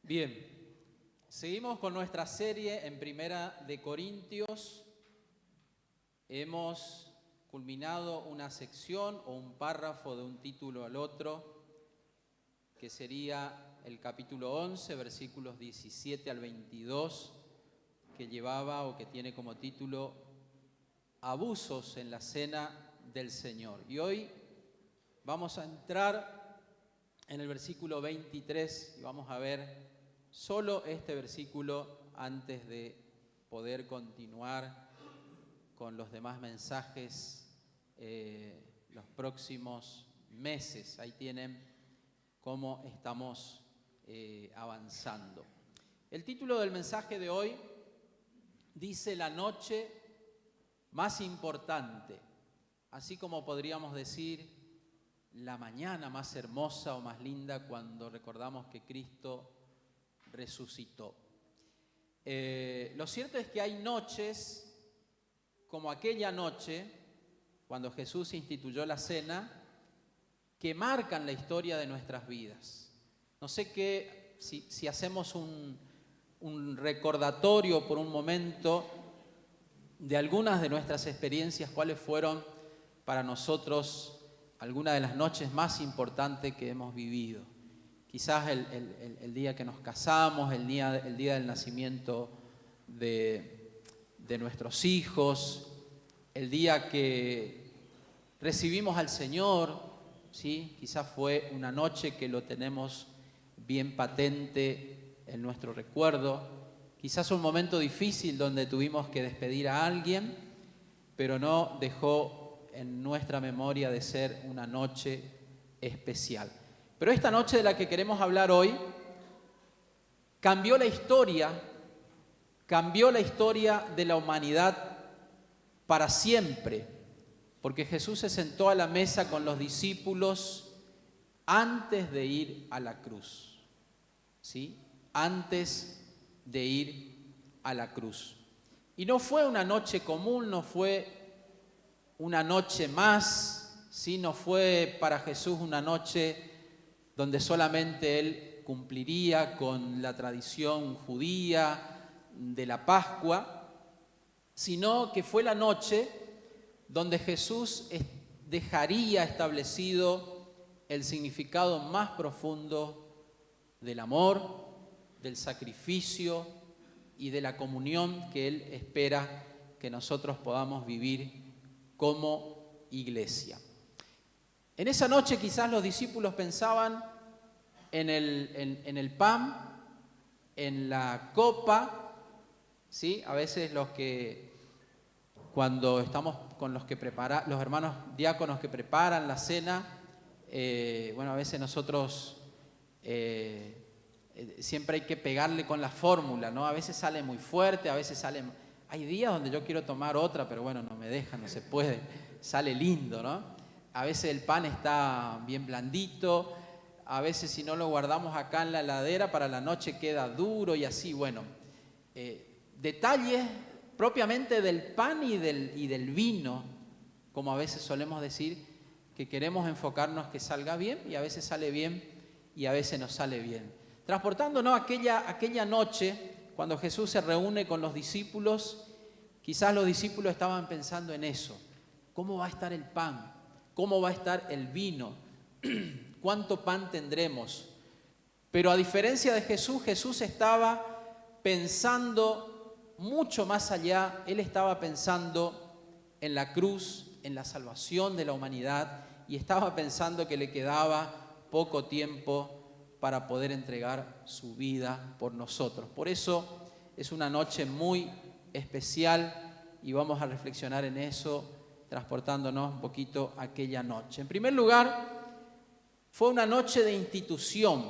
Bien, seguimos con nuestra serie en Primera de Corintios. Hemos culminado una sección o un párrafo de un título al otro, que sería el capítulo 11, versículos 17 al 22, que llevaba o que tiene como título Abusos en la Cena del Señor. Y hoy vamos a entrar en el versículo 23 y vamos a ver solo este versículo antes de poder continuar con los demás mensajes los próximos meses. Ahí tienen cómo estamos avanzando. El título del mensaje de hoy dice la noche más importante, así como podríamos decir la mañana más hermosa o más linda cuando recordamos que Cristo resucitó. Lo cierto es que hay noches como aquella noche, cuando Jesús instituyó la cena, que marcan la historia de nuestras vidas. No sé si hacemos un recordatorio por un momento de algunas de nuestras experiencias, cuáles fueron para nosotros algunas de las noches más importantes que hemos vivido. Quizás el día que nos casamos, el día del nacimiento de nuestros hijos, el día que recibimos al Señor, ¿sí? Quizás fue una noche que lo tenemos bien patente en nuestro recuerdo. Quizás un momento difícil donde tuvimos que despedir a alguien, pero no dejó en nuestra memoria de ser una noche especial. Pero esta noche de la que queremos hablar hoy cambió la historia de la humanidad para siempre, porque Jesús se sentó a la mesa con los discípulos antes de ir a la cruz, ¿sí? Antes de ir a la cruz. Y no fue una noche común, no fue una noche más, ¿sí? No fue para Jesús una noche donde solamente Él cumpliría con la tradición judía de la Pascua, sino que fue la noche donde Jesús dejaría establecido el significado más profundo del amor, del sacrificio y de la comunión que Él espera que nosotros podamos vivir como iglesia. En esa noche quizás los discípulos pensaban en el pan, en la copa, ¿sí? A veces cuando estamos con los hermanos diáconos que preparan la cena, a veces nosotros siempre hay que pegarle con la fórmula, ¿no? A veces sale muy fuerte, a veces hay días donde yo quiero tomar otra, pero bueno, no me deja, no se puede, sale lindo, ¿no? A veces el pan está bien blandito, a veces si no lo guardamos acá en la heladera para la noche queda duro y así, bueno. Detalles propiamente del pan y del vino, como a veces solemos decir, que queremos enfocarnos que salga bien y a veces sale bien y a veces no sale bien. Transportándonos aquella noche, cuando Jesús se reúne con los discípulos, quizás los discípulos estaban pensando en eso. ¿Cómo va a estar el pan? ¿Cómo va a estar el vino? ¿Cuánto pan tendremos? Pero a diferencia de Jesús estaba pensando mucho más allá. Él estaba pensando en la cruz, en la salvación de la humanidad, y estaba pensando que le quedaba poco tiempo para poder entregar su vida por nosotros. Por eso es una noche muy especial y vamos a reflexionar en eso, transportándonos un poquito a aquella noche. En primer lugar, fue una noche de institución.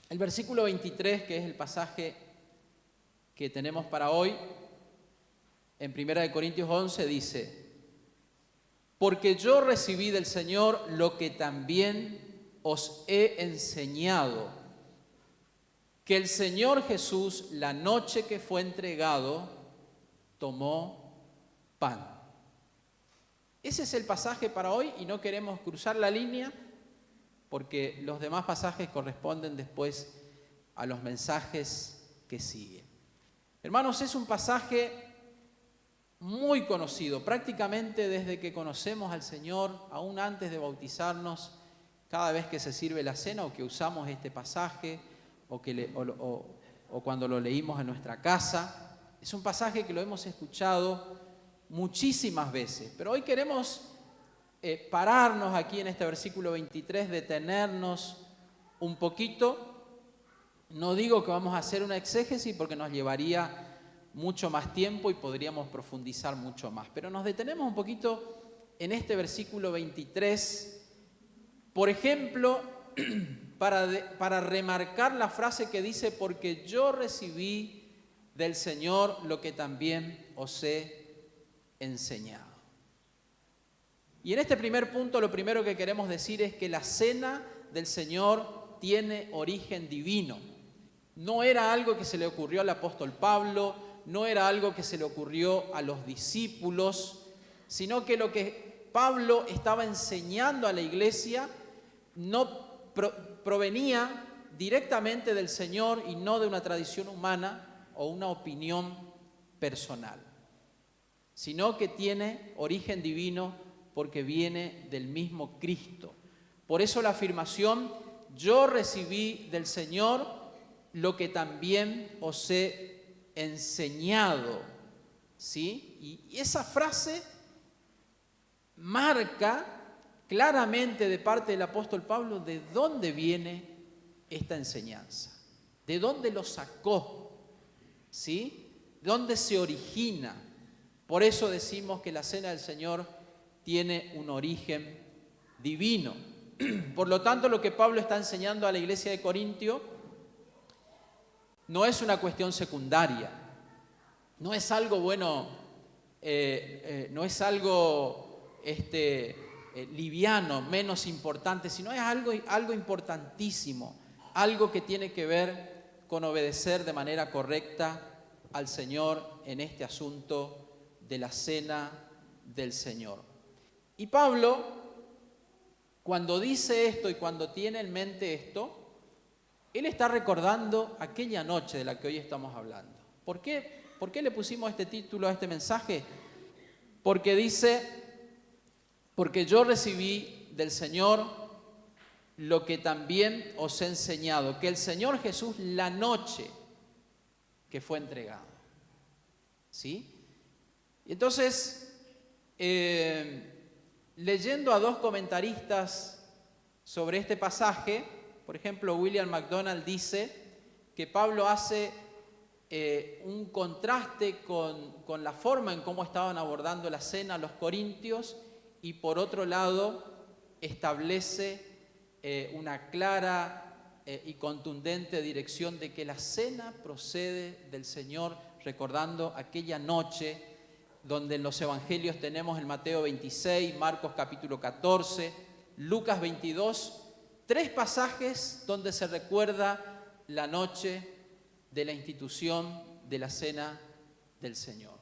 El versículo 23, que es el pasaje que tenemos para hoy, en 1 Corintios 11 dice: porque yo recibí del Señor lo que también os he enseñado, que el Señor Jesús, la noche que fue entregado, tomó pan. Ese es el pasaje para hoy y no queremos cruzar la línea porque los demás pasajes corresponden después a los mensajes que siguen. Hermanos, es un pasaje muy conocido, prácticamente desde que conocemos al Señor, aún antes de bautizarnos, cada vez que se sirve la cena o que usamos este pasaje o cuando lo leímos en nuestra casa. Es un pasaje que lo hemos escuchado muchísimas veces, pero hoy queremos pararnos aquí en este versículo 23, detenernos un poquito. No digo que vamos a hacer una exégesis porque nos llevaría mucho más tiempo y podríamos profundizar mucho más, pero nos detenemos un poquito en este versículo 23, por ejemplo, para remarcar la frase que dice: porque yo recibí del Señor lo que también os he enseñado. Y en este primer punto lo primero que queremos decir es que la cena del Señor tiene origen divino. No era algo que se le ocurrió al apóstol Pablo, no era algo que se le ocurrió a los discípulos, sino que lo que Pablo estaba enseñando a la iglesia no provenía directamente del Señor y no de una tradición humana o una opinión personal, sino que tiene origen divino porque viene del mismo Cristo. Por eso la afirmación: yo recibí del Señor lo que también os he enseñado, ¿sí? Y esa frase marca claramente de parte del apóstol Pablo de dónde viene esta enseñanza, de dónde lo sacó, ¿sí? ¿Dónde se origina? Por eso decimos que la cena del Señor tiene un origen divino. Por lo tanto, lo que Pablo está enseñando a la iglesia de Corintio no es una cuestión secundaria, no es algo bueno, no es algo liviano, menos importante, sino es algo importantísimo, algo que tiene que ver con obedecer de manera correcta al Señor en este asunto de la cena del Señor. Y Pablo, cuando dice esto y cuando tiene en mente esto, él está recordando aquella noche de la que hoy estamos hablando. ¿Por qué le pusimos este título a este mensaje? Porque dice: porque yo recibí del Señor lo que también os he enseñado, que el Señor Jesús, la noche que fue entregado. ¿Sí? Entonces, leyendo a dos comentaristas sobre este pasaje, por ejemplo, William MacDonald dice que Pablo hace un contraste con la forma en cómo estaban abordando la cena los corintios, y por otro lado establece una clara y contundente dirección de que la cena procede del Señor, recordando aquella noche donde en los evangelios tenemos en Mateo 26, Marcos capítulo 14, Lucas 22, 3 pasajes donde se recuerda la noche de la institución de la cena del Señor.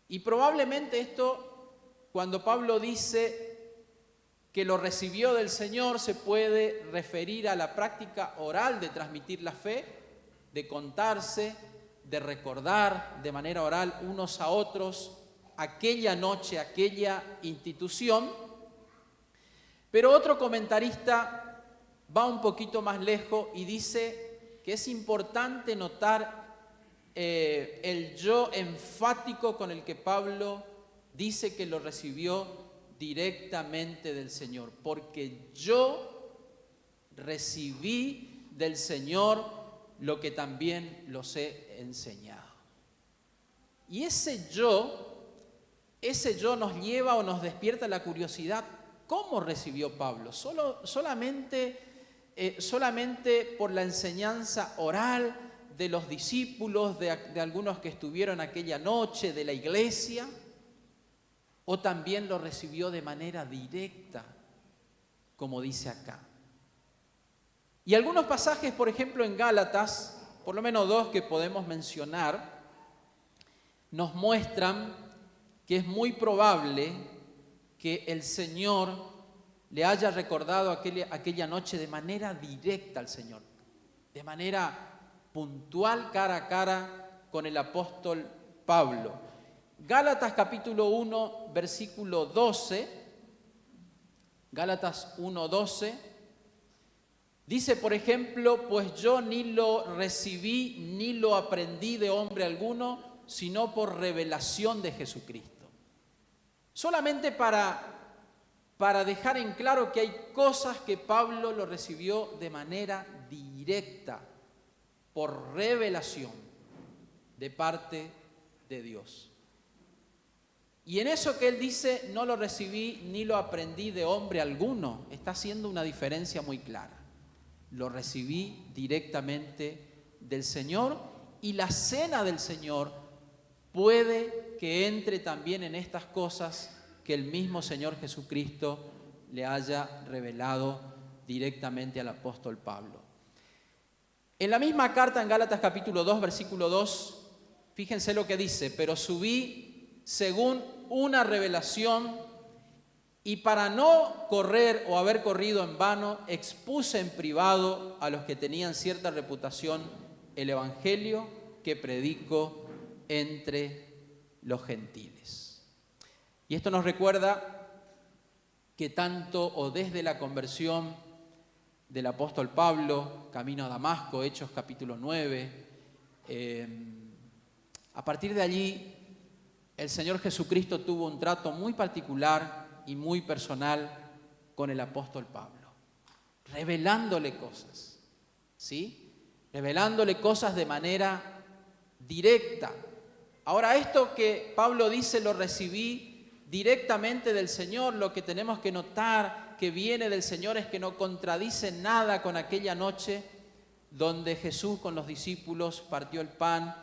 Y probablemente esto, cuando Pablo dice que lo recibió del Señor, se puede referir a la práctica oral de transmitir la fe, de contarse, de recordar de manera oral unos a otros aquella noche, aquella institución. Pero otro comentarista va un poquito más lejos y dice que es importante notar el yo enfático con el que Pablo dice que lo recibió directamente del Señor. Porque yo recibí del Señor lo que también los he enseñado. Y ese yo nos lleva o nos despierta la curiosidad. ¿Cómo recibió Pablo? ¿Solamente por la enseñanza oral de los discípulos, de algunos que estuvieron aquella noche, de la iglesia? ¿O también lo recibió de manera directa, como dice acá? Y algunos pasajes, por ejemplo en Gálatas, por lo menos 2 que podemos mencionar, nos muestran que es muy probable que el Señor le haya recordado aquella noche de manera directa al Señor. de manera puntual, cara a cara, con el apóstol Pablo. Gálatas capítulo 1, versículo 12, Gálatas 1:12, dice, por ejemplo, pues yo ni lo recibí ni lo aprendí de hombre alguno, sino por revelación de Jesucristo. Solamente para dejar en claro que hay cosas que Pablo lo recibió de manera directa, por revelación de parte de Dios. Y en eso que él dice, no lo recibí ni lo aprendí de hombre alguno, está haciendo una diferencia muy clara. Lo recibí directamente del Señor, y la cena del Señor puede que entre también en estas cosas que el mismo Señor Jesucristo le haya revelado directamente al apóstol Pablo. En la misma carta, en Gálatas capítulo 2, versículo 2, fíjense lo que dice, pero subí según una revelación, y para no correr o haber corrido en vano, expuse en privado a los que tenían cierta reputación el evangelio que predico entre los gentiles. Y esto nos recuerda que tanto o desde la conversión del apóstol Pablo, camino a Damasco, Hechos capítulo 9, a partir de allí el Señor Jesucristo tuvo un trato muy particular y muy personal con el apóstol Pablo, revelándole cosas, ¿sí? Revelándole cosas de manera directa. Ahora, esto que Pablo dice, lo recibí directamente del Señor, lo que tenemos que notar que viene del Señor es que no contradice nada con aquella noche donde Jesús con los discípulos partió el pan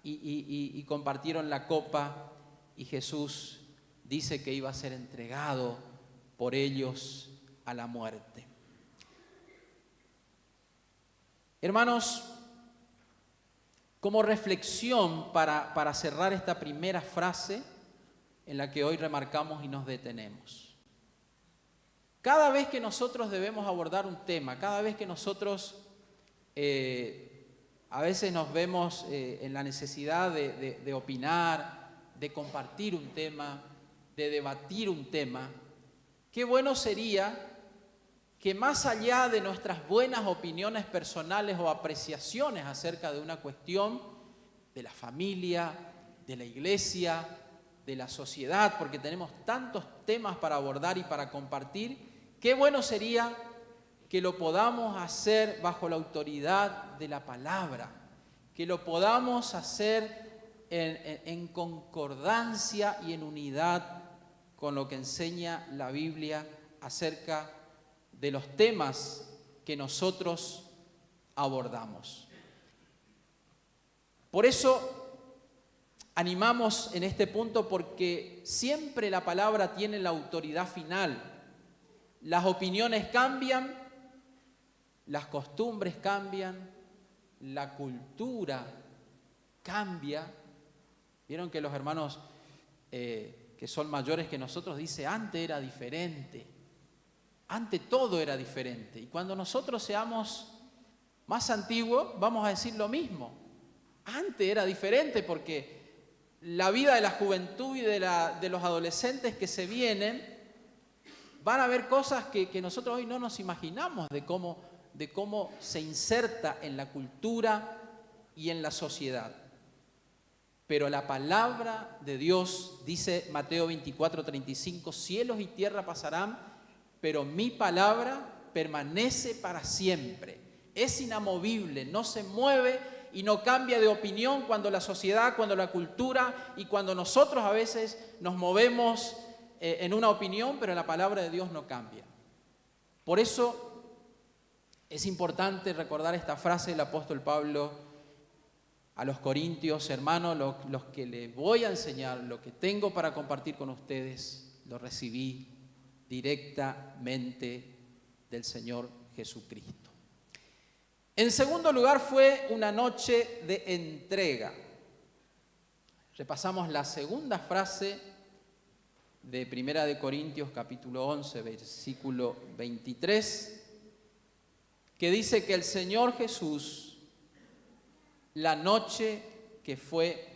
y compartieron la copa, y Jesús dice que iba a ser entregado por ellos a la muerte. Hermanos, como reflexión para cerrar esta primera frase en la que hoy remarcamos y nos detenemos. Cada vez que nosotros debemos abordar un tema, cada vez que nosotros a veces nos vemos en la necesidad de opinar, de compartir un tema, de debatir un tema, qué bueno sería que más allá de nuestras buenas opiniones personales o apreciaciones acerca de una cuestión, de la familia, de la iglesia, de la sociedad, porque tenemos tantos temas para abordar y para compartir, qué bueno sería que lo podamos hacer bajo la autoridad de la palabra, que lo podamos hacer en concordancia y en unidad con lo que enseña la Biblia acerca de los temas que nosotros abordamos. Por eso animamos en este punto, porque siempre la palabra tiene la autoridad final. Las opiniones cambian, las costumbres cambian, la cultura cambia. Vieron que los hermanos que son mayores que nosotros dicen, antes era diferente, antes todo era diferente. Y cuando nosotros seamos más antiguos, vamos a decir lo mismo. Antes era diferente, porque la vida de la juventud y de los adolescentes que se vienen, van a ver cosas que nosotros hoy no nos imaginamos de cómo se inserta en la cultura y en la sociedad. Pero la palabra de Dios, dice Mateo 24:35, cielos y tierra pasarán, pero mi palabra permanece para siempre. Es inamovible, no se mueve y no cambia de opinión cuando la sociedad, cuando la cultura y cuando nosotros a veces nos movemos en una opinión, pero la palabra de Dios no cambia. Por eso es importante recordar esta frase del apóstol Pablo a los corintios: hermanos, los que les voy a enseñar, lo que tengo para compartir con ustedes, lo recibí directamente del Señor Jesucristo. En segundo lugar, fue una noche de entrega. Repasamos la segunda frase de Primera de Corintios capítulo 11, versículo 23, que dice que el Señor Jesús, la noche que fue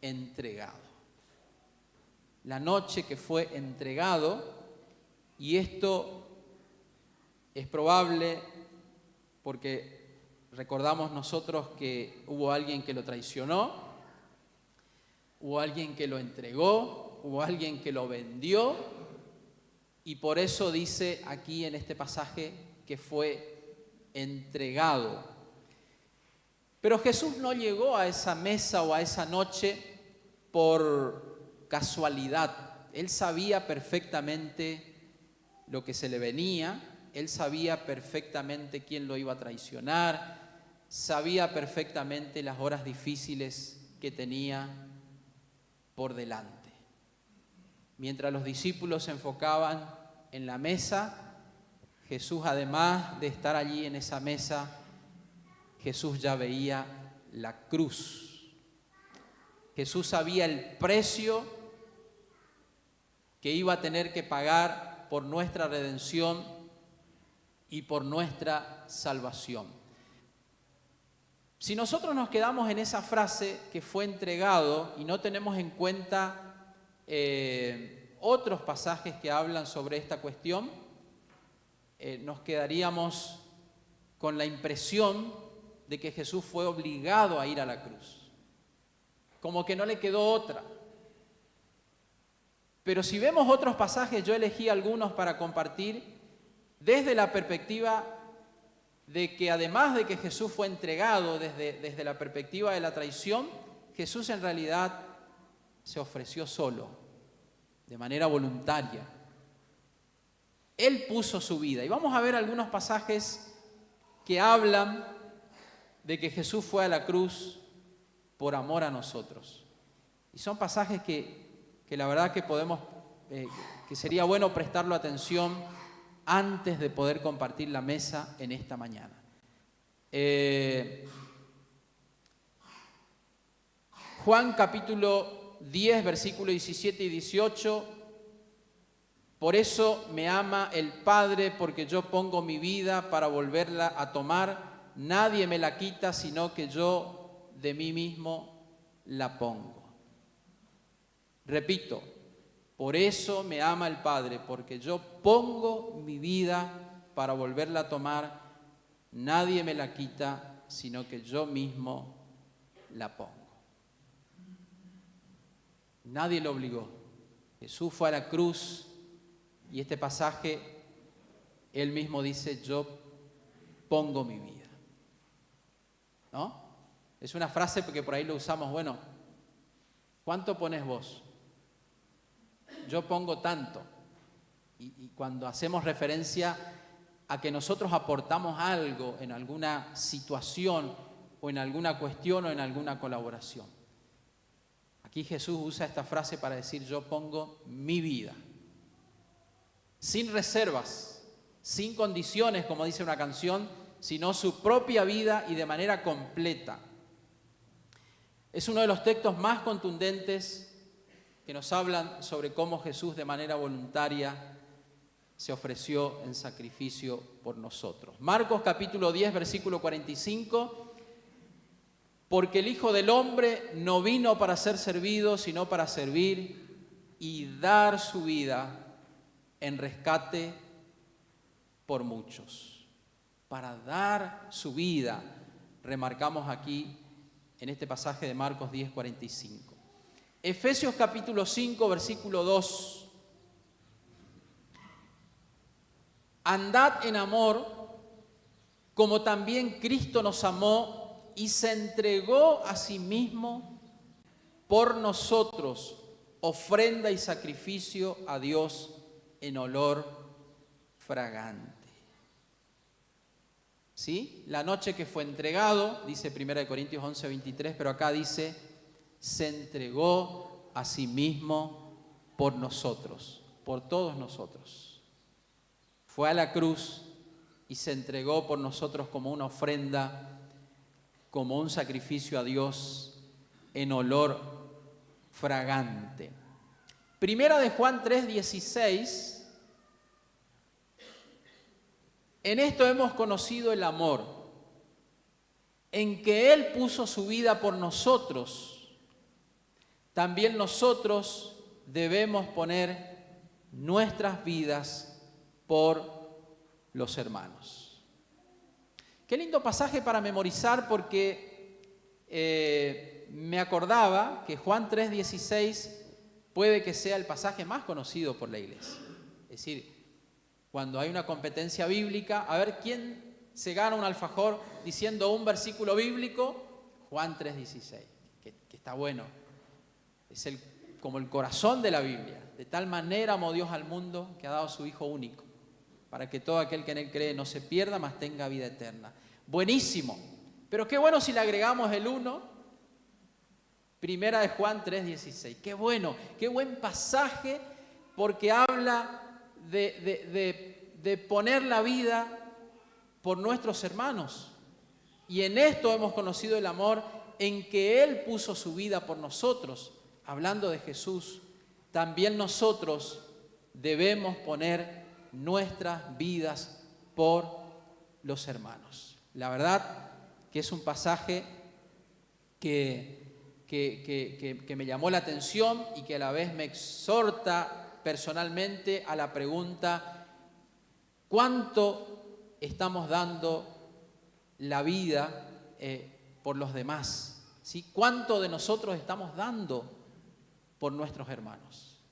entregado, la noche que fue entregado, y esto es probable porque recordamos nosotros que hubo alguien que lo traicionó, hubo alguien que lo entregó, hubo alguien que lo vendió, y por eso dice aquí en este pasaje que fue entregado. Pero Jesús no llegó a esa mesa o a esa noche por casualidad. Él sabía perfectamente lo que se le venía, él sabía perfectamente quién lo iba a traicionar, sabía perfectamente las horas difíciles que tenía por delante. Mientras los discípulos se enfocaban en la mesa, Jesús, además de estar allí en esa mesa, Jesús ya veía la cruz. Jesús sabía el precio que iba a tener que pagar por nuestra redención y por nuestra salvación. Si nosotros nos quedamos en esa frase que fue entregado y no tenemos en cuenta otros pasajes que hablan sobre esta cuestión, nos quedaríamos con la impresión de que Jesús fue obligado a ir a la cruz, como que no le quedó otra. Pero si vemos otros pasajes, yo elegí algunos para compartir desde la perspectiva de que además de que Jesús fue entregado desde la perspectiva de la traición, Jesús en realidad se ofreció solo, de manera voluntaria. Él puso su vida. Y vamos a ver algunos pasajes que hablan de que Jesús fue a la cruz por amor a nosotros. Y son pasajes que la verdad que podemos, que sería bueno prestarle atención antes de poder compartir la mesa en esta mañana. Juan capítulo 10, versículos 17 y 18. Por eso me ama el Padre, porque yo pongo mi vida para volverla a tomar. Nadie me la quita, sino que yo de mí mismo la pongo. Repito, por eso me ama el Padre, porque yo pongo mi vida para volverla a tomar. Nadie me la quita, sino que yo mismo la pongo. Nadie lo obligó. Jesús fue a la cruz y este pasaje, él mismo dice, yo pongo mi vida. ¿No? Es una frase que por ahí lo usamos, bueno, ¿cuánto pones vos? Yo pongo tanto. Y cuando hacemos referencia a que nosotros aportamos algo en alguna situación o en alguna cuestión o en alguna colaboración. Aquí Jesús usa esta frase para decir, yo pongo mi vida. Sin reservas, sin condiciones, como dice una canción, sino su propia vida y de manera completa. Es uno de los textos más contundentes que nos hablan sobre cómo Jesús de manera voluntaria se ofreció en sacrificio por nosotros. Marcos capítulo 10, versículo 45, porque el Hijo del Hombre no vino para ser servido, sino para servir y dar su vida en rescate por muchos. Para dar su vida, remarcamos aquí en este pasaje de Marcos 10, 45. Efesios capítulo 5, versículo 2. Andad en amor, como también Cristo nos amó y se entregó a sí mismo por nosotros, ofrenda y sacrificio a Dios en olor fragante. ¿Sí? La noche que fue entregado, dice 1 Corintios 11, 23, pero acá dice, se entregó a sí mismo por nosotros, por todos nosotros. Fue a la cruz y se entregó por nosotros como una ofrenda, como un sacrificio a Dios en olor fragante. Primera de Juan 3, 16. En esto hemos conocido el amor, en que Él puso su vida por nosotros. También nosotros debemos poner nuestras vidas por los hermanos. Qué lindo pasaje para memorizar, porque me acordaba que Juan 3:16 puede que sea el pasaje más conocido por la iglesia. Es decir, cuando hay una competencia bíblica, a ver quién se gana un alfajor diciendo un versículo bíblico, Juan 3:16, que está bueno. Es como el corazón de la Biblia. De tal manera amó Dios al mundo que ha dado a su Hijo único, para que todo aquel que en Él cree no se pierda, mas tenga vida eterna. Buenísimo. Pero qué bueno si le agregamos el 1, primera de Juan 3:16. Qué bueno, qué buen pasaje, porque habla de poner la vida por nuestros hermanos. Y en esto hemos conocido el amor, en que Él puso su vida por nosotros. Hablando de Jesús, también nosotros debemos poner nuestras vidas por los hermanos. La verdad que es un pasaje que me llamó la atención y que a la vez me exhorta personalmente a la pregunta: ¿cuánto estamos dando la vida por los demás? ¿Sí? ¿Cuánto de nosotros estamos dando por nuestros hermanos?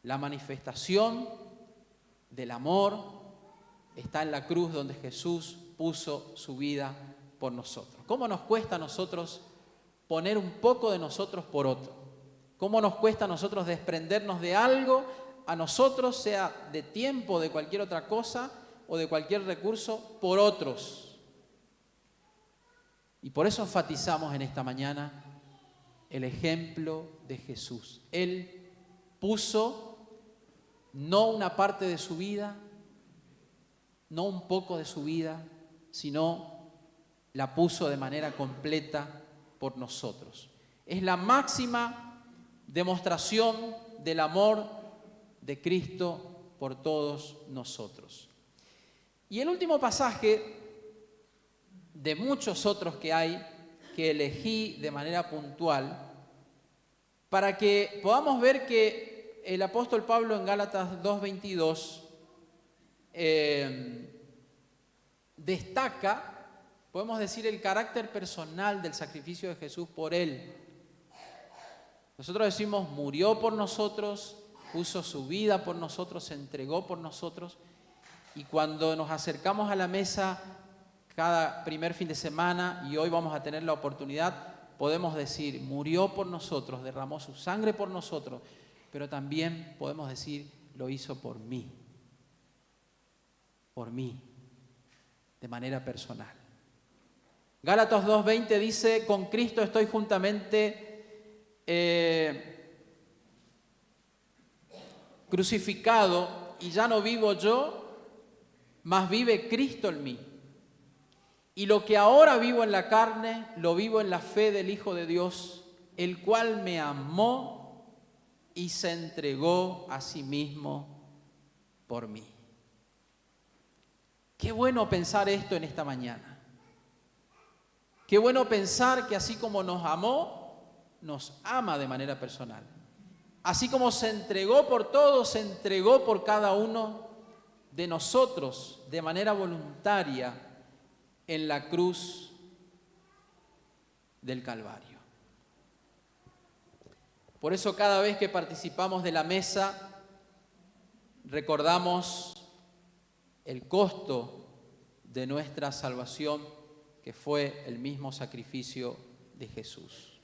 La manifestación del amor está en la cruz, donde Jesús puso su vida por nosotros. ¿Cómo nos cuesta a nosotros poner un poco de nosotros por otro? ¿Cómo nos cuesta a nosotros desprendernos de algo a nosotros, sea de tiempo, de cualquier otra cosa o de cualquier recurso, por otros? Y por eso enfatizamos en esta mañana el ejemplo de Jesús. Él puso no una parte de su vida, no un poco de su vida, sino la puso de manera completa por nosotros. Es la máxima demostración del amor de Cristo por todos nosotros. Y el último pasaje de muchos otros que hay, que elegí de manera puntual, para que podamos ver que el apóstol Pablo en Gálatas 2:22 destaca, podemos decir, el carácter personal del sacrificio de Jesús por Él. Nosotros decimos, murió por nosotros, puso su vida por nosotros, se entregó por nosotros, y cuando nos acercamos a la mesa cada primer fin de semana, y hoy vamos a tener la oportunidad, podemos decir, murió por nosotros, derramó su sangre por nosotros, pero también podemos decir, lo hizo por mí, de manera personal. Gálatas 2:20 dice, con Cristo estoy juntamente crucificado, y ya no vivo yo, mas vive Cristo en mí. Y lo que ahora vivo en la carne, lo vivo en la fe del Hijo de Dios, el cual me amó y se entregó a sí mismo por mí. Qué bueno pensar esto en esta mañana. Qué bueno pensar que así como nos amó, nos ama de manera personal. Así como se entregó por todos, se entregó por cada uno de nosotros de manera voluntaria en la cruz del Calvario. Por eso cada vez que participamos de la mesa, recordamos el costo de nuestra salvación, que fue el mismo sacrificio de Jesús.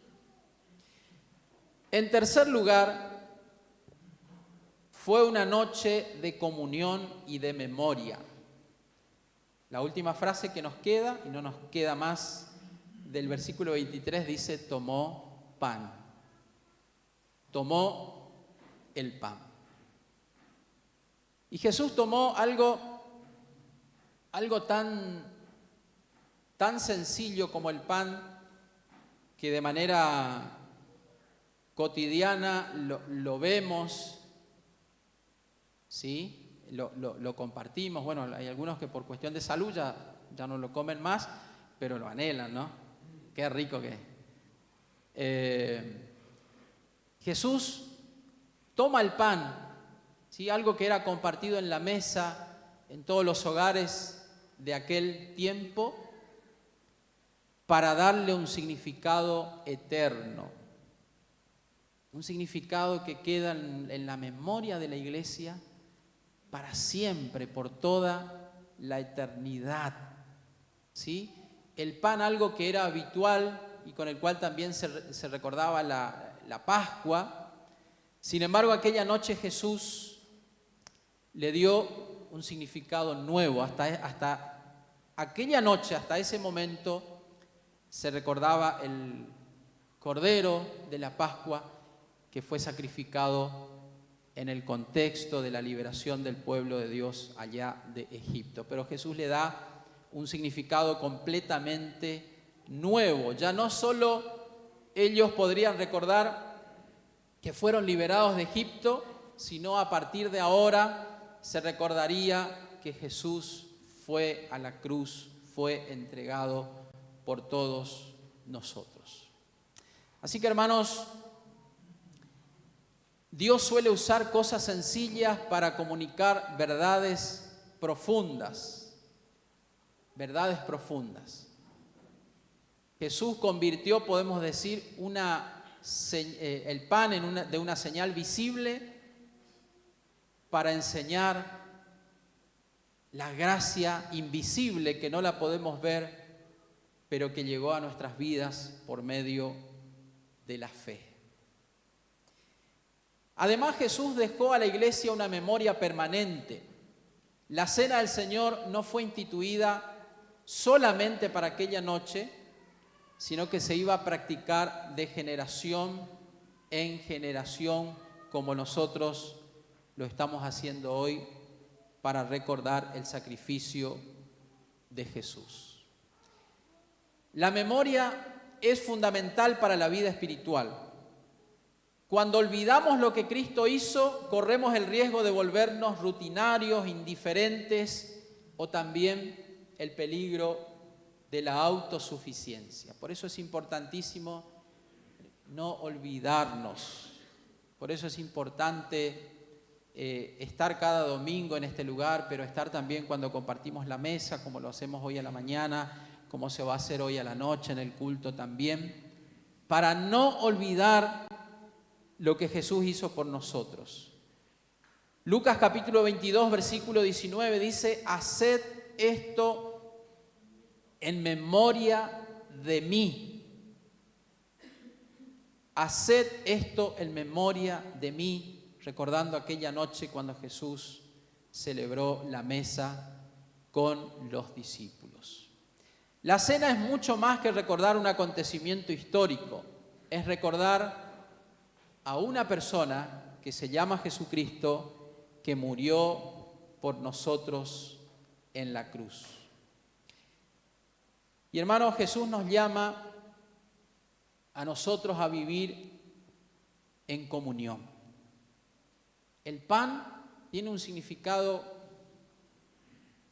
En tercer lugar, fue una noche de comunión y de memoria. La última frase que nos queda, y no nos queda más, del versículo 23 dice, tomó pan. Tomó el pan. Y Jesús tomó algo tan sencillo como el pan, que de manera cotidiana lo vemos, ¿sí? lo compartimos. Bueno, hay algunos que por cuestión de salud ya no lo comen más, pero lo anhelan, ¿no? Qué rico que es. Jesús toma el pan, ¿sí? Algo que era compartido en la mesa, en todos los hogares de aquel tiempo, para darle un significado eterno, un significado que queda en la memoria de la iglesia para siempre, por toda la eternidad, ¿sí? El pan, algo que era habitual y con el cual también se recordaba la Pascua. Sin embargo, aquella noche Jesús le dio un significado nuevo. Hasta aquella noche, hasta ese momento, se recordaba el Cordero de la Pascua que fue sacrificado en el contexto de la liberación del pueblo de Dios allá de Egipto. Pero Jesús le da un significado completamente nuevo. Ya no solo ellos podrían recordar que fueron liberados de Egipto, sino a partir de ahora se recordaría que Jesús fue a la cruz, fue entregado por todos nosotros. Así que, hermanos, Dios suele usar cosas sencillas para comunicar verdades profundas. Verdades profundas. Jesús convirtió, podemos decir, el pan de una señal visible para enseñar la gracia invisible que no la podemos ver, pero que llegó a nuestras vidas por medio de la fe. Además, Jesús dejó a la iglesia una memoria permanente. La cena del Señor no fue instituida solamente para aquella noche, sino que se iba a practicar de generación en generación, como nosotros lo estamos haciendo hoy para recordar el sacrificio de Jesús. La memoria es fundamental para la vida espiritual. Cuando olvidamos lo que Cristo hizo, corremos el riesgo de volvernos rutinarios, indiferentes o también el peligro de la autosuficiencia. Por eso es importantísimo no olvidarnos. Por eso es importante estar cada domingo en este lugar, pero estar también cuando compartimos la mesa, como lo hacemos hoy a la mañana, como se va a hacer hoy a la noche en el culto también, para no olvidar lo que Jesús hizo por nosotros. Lucas capítulo 22, versículo 19 dice: haced esto en memoria de mí. Haced esto en memoria de mí, recordando aquella noche cuando Jesús celebró la mesa con los discípulos. La cena es mucho más que recordar un acontecimiento histórico, es recordar a una persona que se llama Jesucristo, que murió por nosotros en la cruz. Y hermanos, Jesús nos llama a nosotros a vivir en comunión. El pan tiene un significado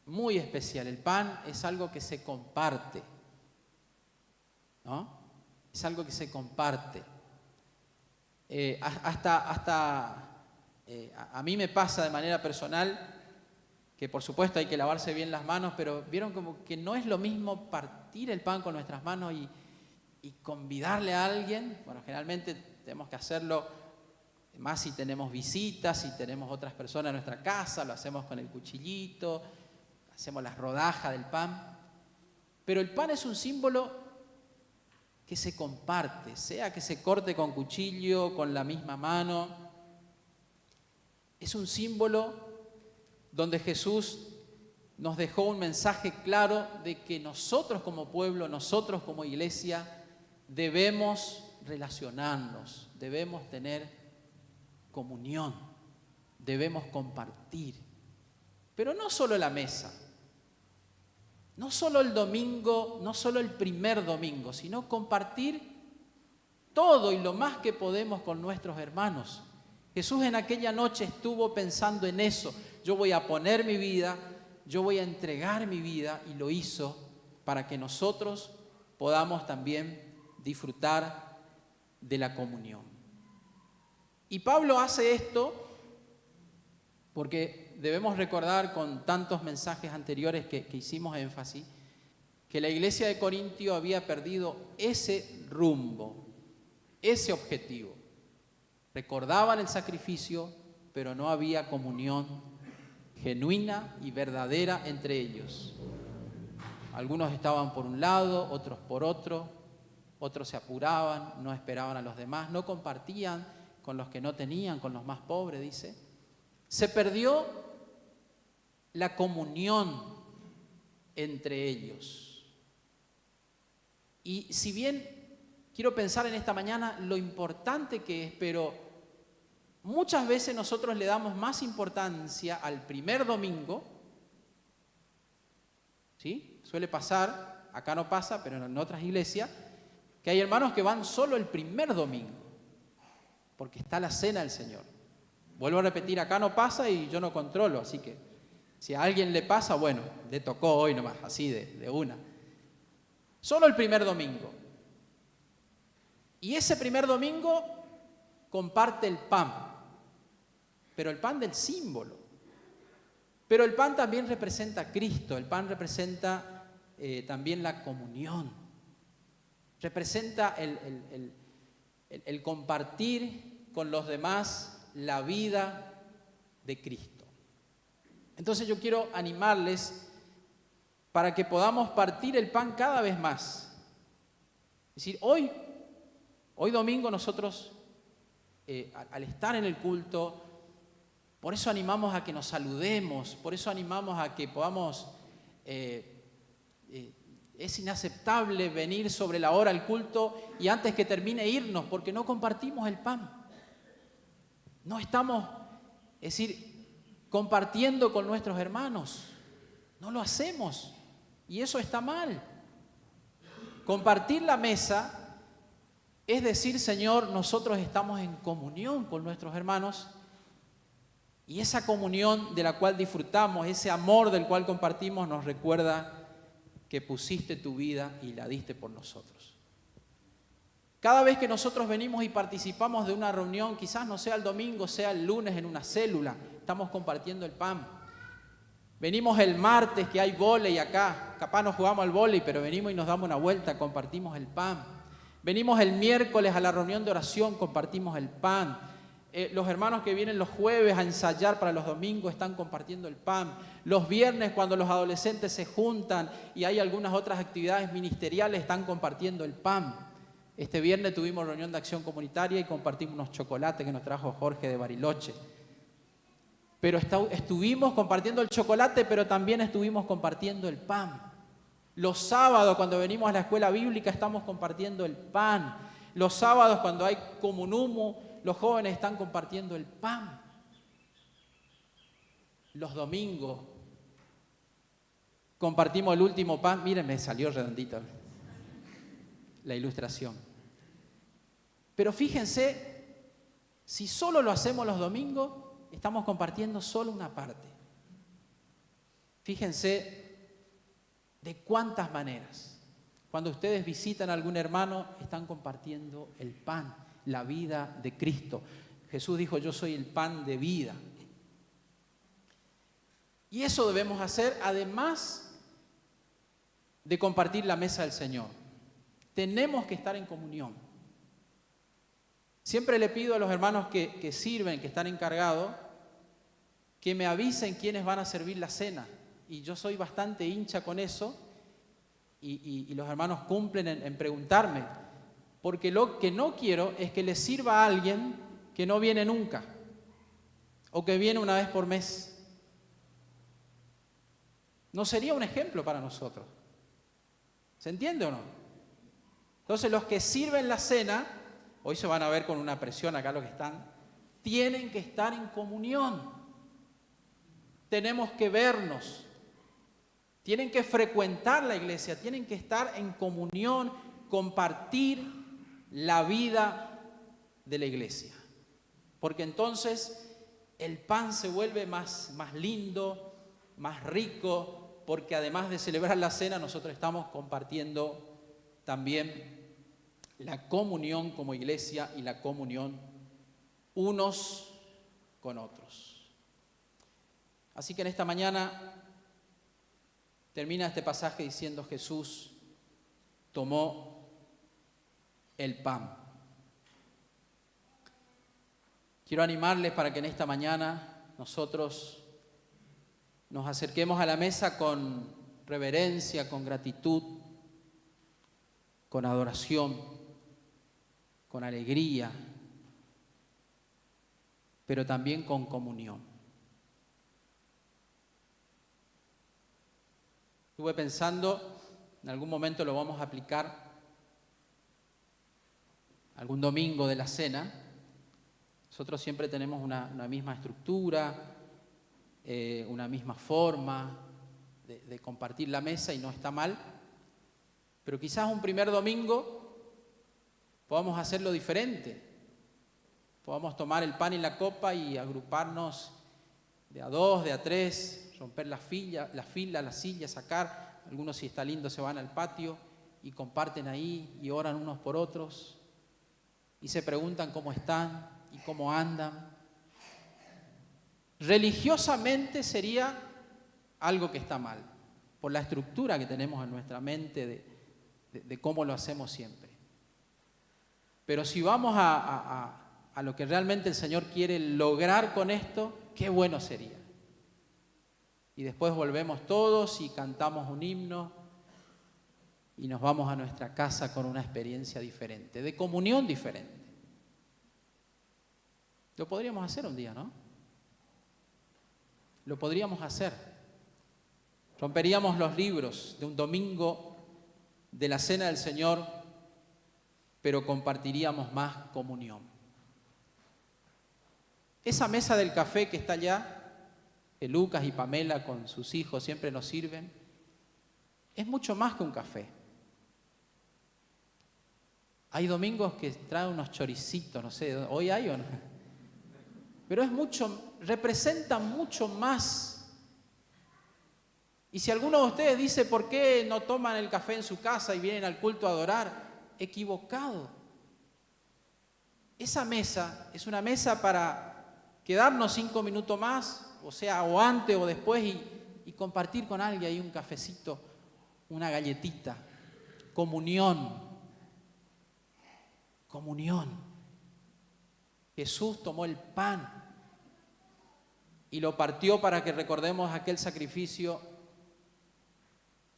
muy especial. El pan es algo que se comparte, ¿no? Es algo que se comparte. A mí me pasa de manera personal que por supuesto hay que lavarse bien las manos, pero vieron como que no es lo mismo partir el pan con nuestras manos y convidarle a alguien. Bueno, generalmente tenemos que hacerlo más si tenemos visitas, si tenemos otras personas en nuestra casa, lo hacemos con el cuchillito, hacemos las rodajas del pan. Pero el pan es un símbolo que se comparte, sea que se corte con cuchillo, con la misma mano. Es un símbolo donde Jesús nos dejó un mensaje claro de que nosotros como pueblo, nosotros como iglesia, debemos relacionarnos, debemos tener comunión, debemos compartir. Pero no solo la mesa, no solo el domingo, no solo el primer domingo, sino compartir todo y lo más que podemos con nuestros hermanos. Jesús en aquella noche estuvo pensando en eso. yo voy a poner mi vida, yo voy a entregar mi vida, y lo hizo para que nosotros podamos también disfrutar de la comunión. Y Pablo hace esto porque debemos recordar, con tantos mensajes anteriores que hicimos énfasis, que la iglesia de Corintio había perdido ese rumbo, ese objetivo. Recordaban el sacrificio, pero no había comunión genuina y verdadera entre ellos. Algunos estaban por un lado, otros por otro, otros se apuraban, no esperaban a los demás, no compartían con los que no tenían, con los más pobres, dice. Se perdió la comunión entre ellos. Y si bien quiero pensar en esta mañana lo importante que es, pero muchas veces nosotros le damos más importancia al primer domingo, ¿sí? Suele pasar, acá no pasa, pero en otras iglesias, que hay hermanos que van solo el primer domingo, porque está la cena del Señor. Vuelvo a repetir, acá no pasa y yo no controlo, así que si a alguien le pasa, bueno, le tocó hoy nomás, así de una. Solo el primer domingo. Y ese primer domingo comparte el pan, pero el pan del símbolo. Pero el pan también representa a Cristo, el pan representa también la comunión, representa el compartir con los demás la vida de Cristo. Entonces yo quiero animarles para que podamos partir el pan cada vez más. Es decir, hoy domingo nosotros, al estar en el culto, por eso animamos a que nos saludemos, por eso animamos a que podamos, es inaceptable venir sobre la hora al culto y antes que termine irnos, porque no compartimos el pan. No estamos, es decir, compartiendo con nuestros hermanos. No lo hacemos. Y eso está mal. Compartir la mesa es decir, Señor, nosotros estamos en comunión con nuestros hermanos, y esa comunión de la cual disfrutamos, ese amor del cual compartimos, nos recuerda que pusiste tu vida y la diste por nosotros. Cada vez que nosotros venimos y participamos de una reunión, quizás no sea el domingo, sea el lunes en una célula, estamos compartiendo el pan. Venimos el martes que hay vóley acá, capaz no jugamos al vóley, pero venimos y nos damos una vuelta, compartimos el pan. Venimos el miércoles a la reunión de oración, compartimos el pan. Los hermanos que vienen los jueves a ensayar para los domingos están compartiendo el pan. Los viernes, cuando los adolescentes se juntan y hay algunas otras actividades ministeriales, están compartiendo el pan. Este viernes tuvimos reunión de acción comunitaria y compartimos unos chocolates que nos trajo Jorge de Bariloche. Pero estuvimos compartiendo el chocolate, pero también estuvimos compartiendo el pan. Los sábados, cuando venimos a la escuela bíblica, estamos compartiendo el pan. Los sábados, cuando hay comunumo, los jóvenes están compartiendo el pan. Los domingos compartimos el último pan. Miren, me salió redondita la ilustración. Pero fíjense, si solo lo hacemos los domingos, estamos compartiendo solo una parte. Fíjense de cuántas maneras. Cuando ustedes visitan a algún hermano, están compartiendo el pan, la vida de Cristo. Jesús dijo, yo soy el pan de vida. Y eso debemos hacer además de compartir la mesa del Señor. Tenemos que estar en comunión. Siempre le pido a los hermanos que sirven, que están encargados, que me avisen quiénes van a servir la cena. Y yo soy bastante hincha con eso, y los hermanos cumplen en preguntarme, porque lo que no quiero es que les sirva a alguien que no viene nunca, o que viene una vez por mes. No sería un ejemplo para nosotros. ¿Se entiende o no? Entonces los que sirven la cena, hoy se van a ver con una presión acá los que están, tienen que estar en comunión. Tenemos que vernos. Tienen que frecuentar la iglesia, tienen que estar en comunión, compartir la vida de la iglesia. Porque entonces el pan se vuelve más lindo, más rico, porque además de celebrar la cena, nosotros estamos compartiendo también la comunión como iglesia y la comunión unos con otros. Así que en esta mañana termina este pasaje diciendo: Jesús tomó el pan. Quiero animarles para que en esta mañana nosotros nos acerquemos a la mesa con reverencia, con gratitud, con adoración, con alegría, pero también con comunión. Estuve pensando, en algún momento lo vamos a aplicar, algún domingo de la cena. Nosotros siempre tenemos una misma estructura, una misma forma de compartir la mesa y no está mal, pero quizás un primer domingo podamos hacerlo diferente. Podamos tomar el pan y la copa y agruparnos de a dos, de a tres, romper las sillas, sacar. Algunos, si está lindo, se van al patio y comparten ahí y oran unos por otros y se preguntan cómo están y cómo andan. Religiosamente sería algo que está mal, por la estructura que tenemos en nuestra mente de cómo lo hacemos siempre. Pero si vamos a lo que realmente el Señor quiere lograr con esto, qué bueno sería. Y después volvemos todos y cantamos un himno y nos vamos a nuestra casa con una experiencia diferente, de comunión diferente. Lo podríamos hacer un día, ¿no? Lo podríamos hacer. Romperíamos los libros de un domingo de la Cena del Señor, pero compartiríamos más comunión. Esa mesa del café que está allá, que Lucas y Pamela con sus hijos siempre nos sirven, es mucho más que un café. Hay domingos que traen unos choricitos, no sé, ¿hoy hay o no? Pero representa mucho más. Y si alguno de ustedes dice, ¿por qué no toman el café en su casa y vienen al culto a adorar? Equivocado. Esa mesa es una mesa para quedarnos 5 minutos más, o antes o después, y compartir con alguien ahí un cafecito, una galletita. Comunión. Comunión. Jesús tomó el pan y lo partió para que recordemos aquel sacrificio,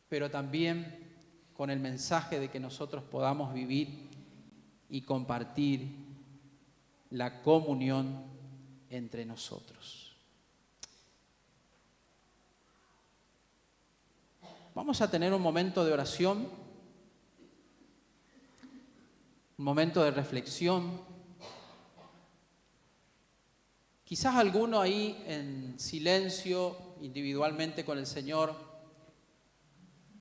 pero también con el mensaje de que nosotros podamos vivir y compartir la comunión entre nosotros. Vamos a tener un momento de oración, un momento de reflexión. Quizás alguno ahí en silencio, individualmente con el Señor,